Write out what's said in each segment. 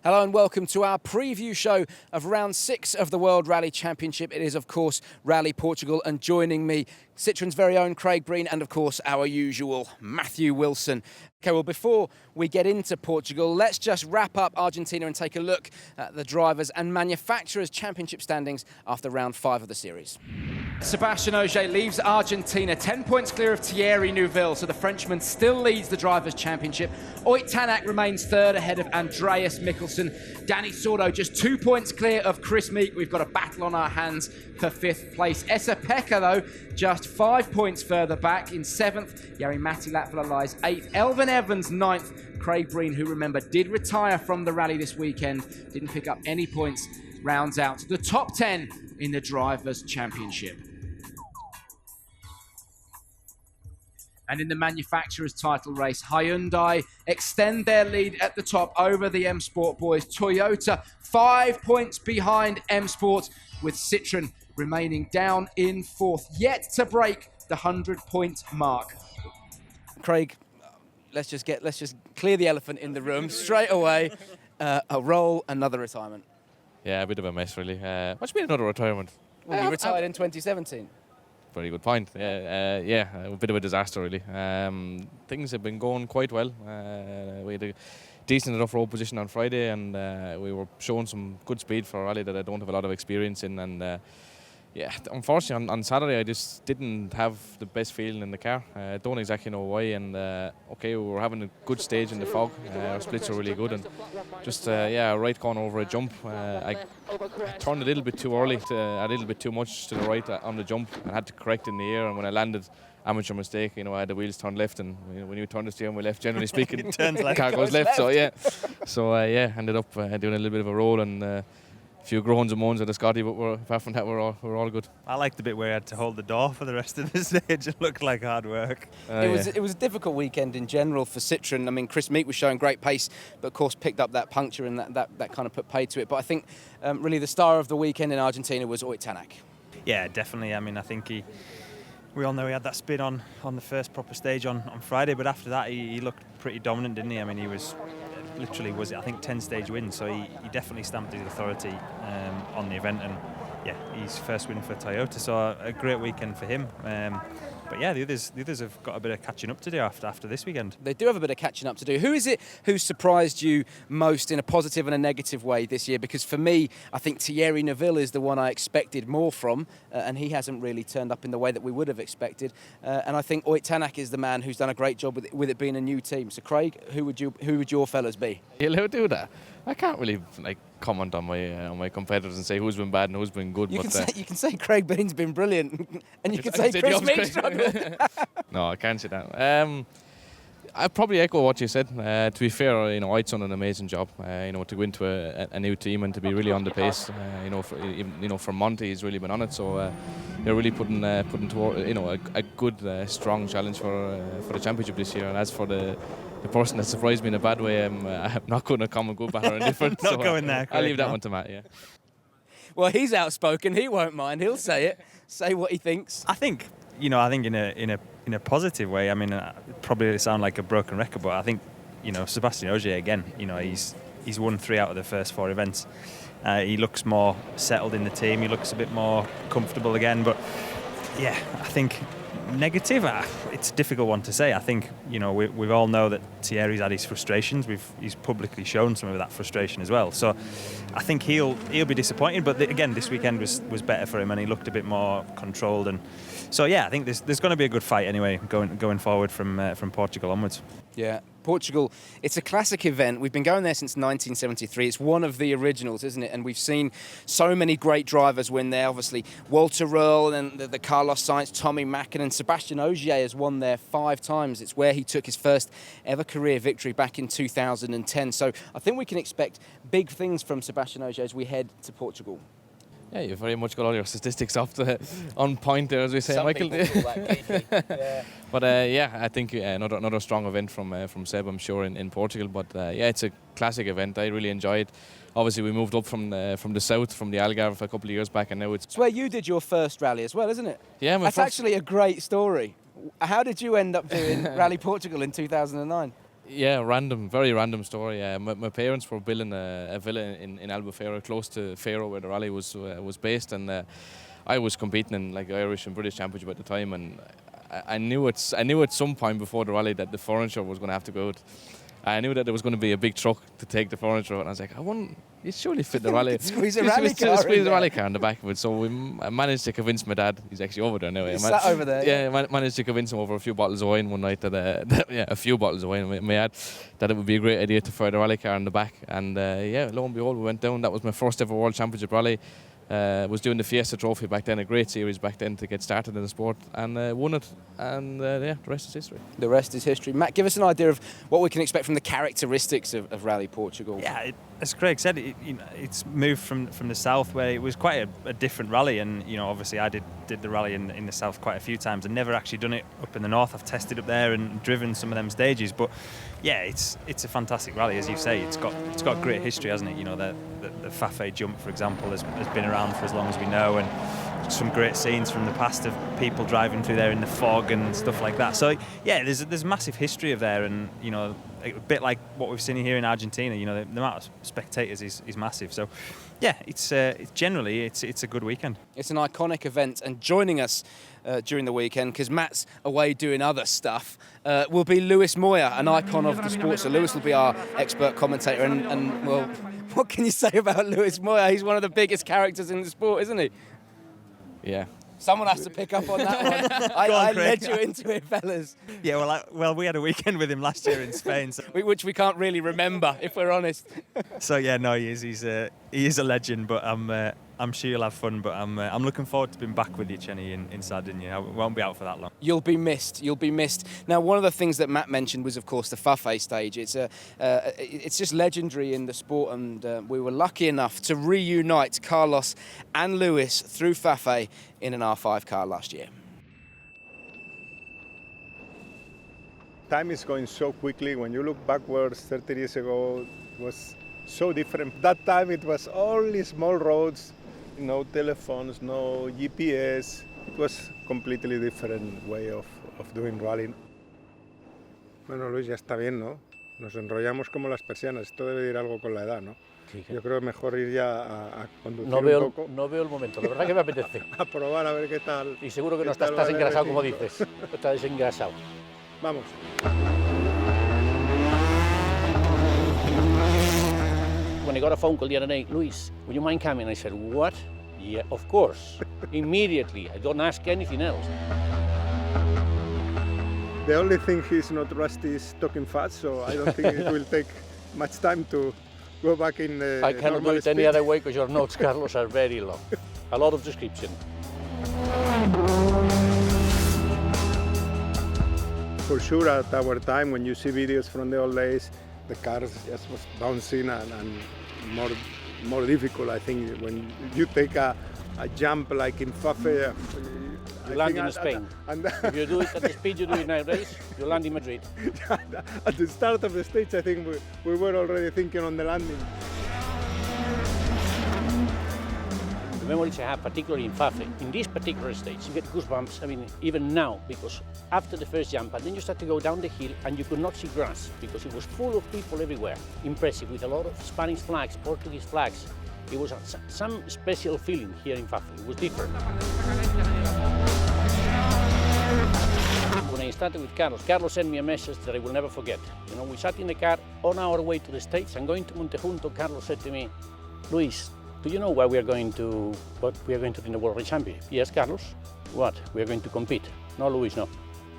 Hello and welcome to our preview show of round 6 of the World Rally Championship. It is, of course, Rally Portugal, and joining me, Citroen's very own Craig Breen and, of course, our usual Matthew Wilson. Okay, well, before we get into Portugal, let's just wrap up Argentina and take a look at the drivers' and manufacturers' championship standings after round 5 of the series. Sébastien Ogier leaves Argentina 10 points clear of Thierry Neuville, so the Frenchman still leads the Drivers' Championship. Oyt Tanak remains third ahead of Andreas Mikkelsen. Danny Sordo just 2 points clear of Chris Meek. We've got a battle on our hands for 5th place. Esa-Pekka, though, just 5 points further back in 7th. Jari-Matti Latvala lies 8th. Elvin Evans 9th. Craig Breen, who, remember, did retire from the rally this weekend, didn't pick up any points, rounds out the top 10 in the Drivers' Championship. And in the manufacturers' title race, Hyundai extend their lead at the top over the M Sport boys. Toyota 5 points behind M Sport, with Citroen remaining down in 4th, yet to break the 100-point mark. Craig, let's just clear the elephant in the room straight away. A roll, another retirement. Yeah, a bit of a mess, really. What's been another retirement? Well, you retired in 2017. Very good point. Yeah, a bit of a disaster, really. Things have been going quite well. We had a decent enough road position on Friday, and we were showing some good speed for a rally that I don't have a lot of experience in. And yeah, unfortunately, on Saturday I just didn't have the best feeling in the car. Don't exactly know why. And okay, we were having a good stage in the fog. Our splits were really good, and just yeah, a right corner over a jump. I turned a little bit too early, a little bit too much to the right on the jump, and had to correct in the air. And when I landed, amateur mistake, you know, I had the wheels turned left, and when you turn the steering wheel left, generally speaking, the car goes left. So yeah, yeah, ended up doing a little bit of a roll and. Few groans and moans at the Scotty, but apart from that, we're all good. I liked the bit where I had to hold the door for the rest of the stage. It looked like hard work. It was a difficult weekend in general for Citroen. I mean, Chris Meek was showing great pace, but of course picked up that puncture, and that kind of put paid to it. But I think really the star of the weekend in Argentina was Oyt Tanak. Yeah, definitely. I mean, I think we all know he had that spin on the first proper stage on Friday, but after that he looked pretty dominant, didn't he? I mean, he was literally, I think 10 stage wins, so he definitely stamped his authority on the event, and yeah, his first win for Toyota, so a great weekend for him. But yeah, the others have got a bit of catching up to do after this weekend. They do have a bit of catching up to do. Who is it who surprised you most in a positive and a negative way this year? Because for me, I think Thierry Neuville is the one I expected more from, and he hasn't really turned up in the way that we would have expected. And I think Oyt Tanak is the man who's done a great job with it being a new team. So Craig, who would your fellas be? You'll do that. I can't really comment on my competitors and say who's been bad and who's been good. You can say Craig Breen's been brilliant, and you can say Chris Meek struggled. No, I can't say that. I probably echo what you said. To be fair, you know, Oyt's done an amazing job. You know, to go into a new team and to be really on the pace. You know, for Monty, he's really been on it. So they're really putting toward, you know, a good, strong challenge for the championship this year. And as for the person that surprised me in a bad way, I'm not going to comment good, bad or indifferent. Not going there. I'll leave that one to Matt. Yeah. Well, he's outspoken. He won't mind. He'll say it. Say what he thinks. I think in a positive way. I mean, probably sound like a broken record, but I think, you know, Sébastien Ogier again. You know, he's won 3 out of the first 4 events. He looks more settled in the team. He looks a bit more comfortable again. But yeah, I think negative. It's a difficult one to say. I think, you know, we all know that Thierry's had his frustrations. He's publicly shown some of that frustration as well. So I think he'll be disappointed. But again, this weekend was better for him, and he looked a bit more controlled. And so yeah, I think there's going to be a good fight anyway going forward from Portugal onwards. Yeah, Portugal, it's a classic event. We've been going there since 1973. It's one of the originals, isn't it? And we've seen so many great drivers win there. Obviously, Walter Röhrl and the Carlos Sainz, Tommy Mäkinen, and Sébastien Ogier has won there 5 times. It's where he took his first ever career victory back in 2010. So I think we can expect big things from Sébastien Ogier as we head to Portugal. Yeah, you've very much got all your statistics on point there, as we say, Some Michael. people call that geeky. Yeah. But yeah, I think another strong event from Seb, I'm sure, in Portugal. But yeah, it's a classic event. I really enjoy it. Obviously, we moved up from the south, from the Algarve a couple of years back, and now it's where you did your first rally as well, isn't it? Yeah, that's actually a great story. How did you end up doing Rally Portugal in 2009? Yeah, very random story. My parents were building a villa in Albufeira, close to Faro, where the rally was based, and I was competing in like Irish and British Championship at the time, and I knew at some point before the rally that the furniture was going to have to go out. I knew that there was going to be a big truck to take the furniture out, and I was like, you surely fit the rally. Squeeze a rally car in the back of it. So I managed to convince my dad. He's actually over there now. He's sat over there. Yeah, I managed to convince him over a few bottles of wine one night a few bottles of wine. My dad, that it would be a great idea to fire the rally car in the back. And lo and behold, we went down. That was my first ever World Championship rally. Was doing the Fiesta Trophy back then, a great series back then to get started in the sport, and won it, and the rest is history. The rest is history. Matt, give us an idea of what we can expect from the characteristics of Rally Portugal. Yeah, as Craig said, it's moved from the south, where it was quite a different rally, and obviously I did the rally in the south quite a few times, and never actually done it up in the north. I've tested up there and driven some of them stages, but yeah, it's a fantastic rally, as you say. It's got great history, hasn't it? The Fafe jump, for example, has been around for as long as we know, and some great scenes from the past of people driving through there in the fog and stuff like that. So yeah, there's massive history of there, and a bit like what we've seen here in Argentina. The amount of spectators is massive. So yeah, it's generally a good weekend. It's an iconic event, and joining us during the weekend, because Matt's away doing other stuff, will be Luis Moya, an icon of the sport. So Luis will be our expert commentator, and well, what can you say about Luis Moya? He's one of the biggest characters in the sport, isn't he? Yeah. Someone has to pick up on that one. I led you into it, fellas. Yeah, well, we had a weekend with him last year in Spain, so. Which we can't really remember, if we're honest. So yeah, no, he is a legend, but I'm sure you'll have fun. But I'm looking forward to being back with you, Chenny, in Sardinia. I won't be out for that long. You'll be missed. Now, one of the things that Matt mentioned was, of course, the Fafe stage. It's just legendary in the sport, and we were lucky enough to reunite Carlos and Luis through Fafe in an R5 car last year. Time is going so quickly. When you look backwards, 30 years ago, it was so different. That time it was only small roads, no telephones, no GPS. It was completely different way of doing rally. Bueno, Luis, ya está bien, ¿no? Nos enrollamos como las persianas. Esto debe ir algo con la edad, ¿no? Sí, yo creo mejor ir ya a conducir un poco. No veo el momento, la verdad que me apetece. A probar, a ver qué tal. Y seguro que no estás engrasado como dices. Estás desengrasado. Vamos. When I got a phone call the other day, Luis, would you mind coming? I said, what? Yeah, of course. Immediately. I don't ask anything else. The only thing he's not rusty is talking fast, so I don't think it will take much time to go back in the I cannot do it speed. any other way because your notes, Carlos, are very long. A lot of description. For sure, at our time, when you see videos from the old days, the cars just was bouncing and more difficult. I think when you take a jump like in Fafe, you land in Spain. If you do it at the speed you do it nowadays, you land in Madrid. At the start of the stage, I think we were already thinking on the landing. The memories I have, particularly in Fafe, in this particular stage, you get goosebumps, even now, because after the first jump, and then you start to go down the hill, and you could not see grass, because it was full of people everywhere. Impressive, with a lot of Spanish flags, Portuguese flags. It was some special feeling here in Fafe. It was different. When I started with Carlos sent me a message that I will never forget. We sat in the car on our way to the States, and going to Montejunto, Carlos said to me, Luis, do you know what we are going to do in the World Rally Championship? Yes, Carlos. What? We are going to compete. No, Luis, no.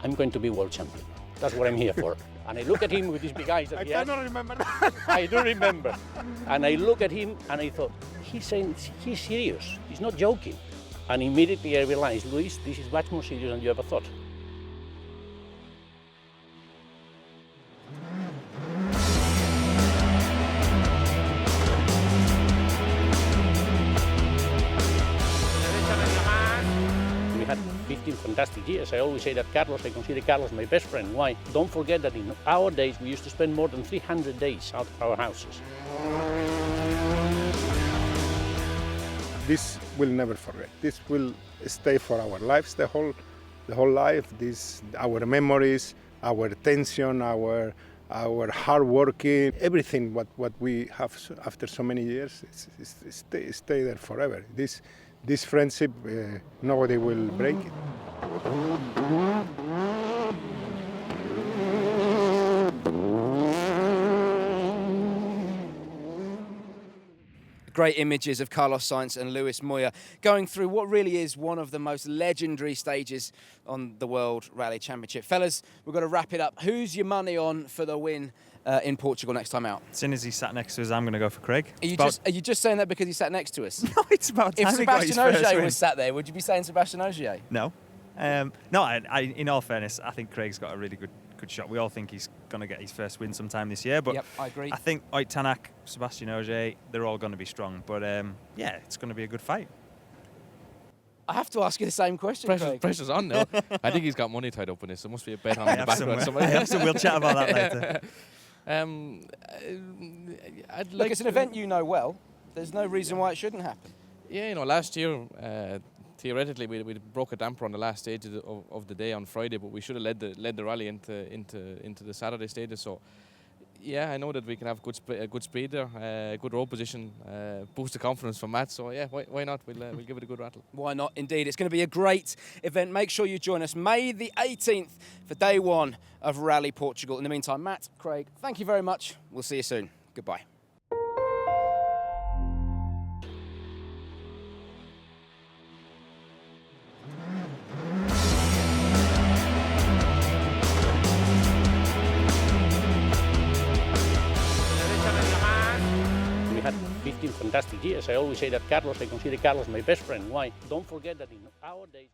I'm going to be world champion. That's what I'm here for. And I look at him with his big eyes that he has. I cannot remember that. I do remember. And I look at him and I thought, he's serious. He's not joking. And immediately I realized, Luis, this is much more serious than you ever thought. We had 15 fantastic years. I always say that I consider Carlos my best friend. Why? Don't forget that in our days we used to spend more than 300 days out of our houses. This we'll never forget. This will stay for our lives, the whole life. Our memories, our tension, our our hard working, everything what we have after so many years, stay there forever. This friendship, nobody will break it. Great images of Carlos Sainz and Luis Moya going through what really is one of the most legendary stages on the World Rally Championship. Fellas, we've got to wrap it up. Who's your money on for the win in Portugal next time out? As soon as he sat next to us, I'm going to go for Craig. Are you just saying that because he sat next to us? No, it's about time If he got his Sébastien first Ogier win. was sat there, would you be saying Sébastien Ogier? No. No, in all fairness, I think Craig's got a really good shot. We all think he's going to get his first win sometime this year. But Yep, I agree. I think Oit Tanak, Sébastien Ogier, they're all going to be strong. But yeah, it's going to be a good fight. I have to ask you the same question, Craig. Pressure's on now. I think he's got money tied up in this. There must be a bet on I in the have background somewhere. somewhere. I have some. We'll chat about that later. Look, it's an event you know well. There's no reason why it shouldn't happen. Yeah, last year, theoretically, we broke a damper on the last stage of the day on Friday, but we should have led the rally into the Saturday stages. So, yeah, I know that we can have good speed there, good road position, boost the confidence for Matt. So, yeah, why not? We'll give it a good rattle. Why not? Indeed, it's going to be a great event. Make sure you join us May the 18th for day one of Rally Portugal. In the meantime, Matt, Craig, thank you very much. We'll see you soon. Goodbye. We had 15 fantastic years. I always say that I consider Carlos my best friend. Why? Don't forget that in our days...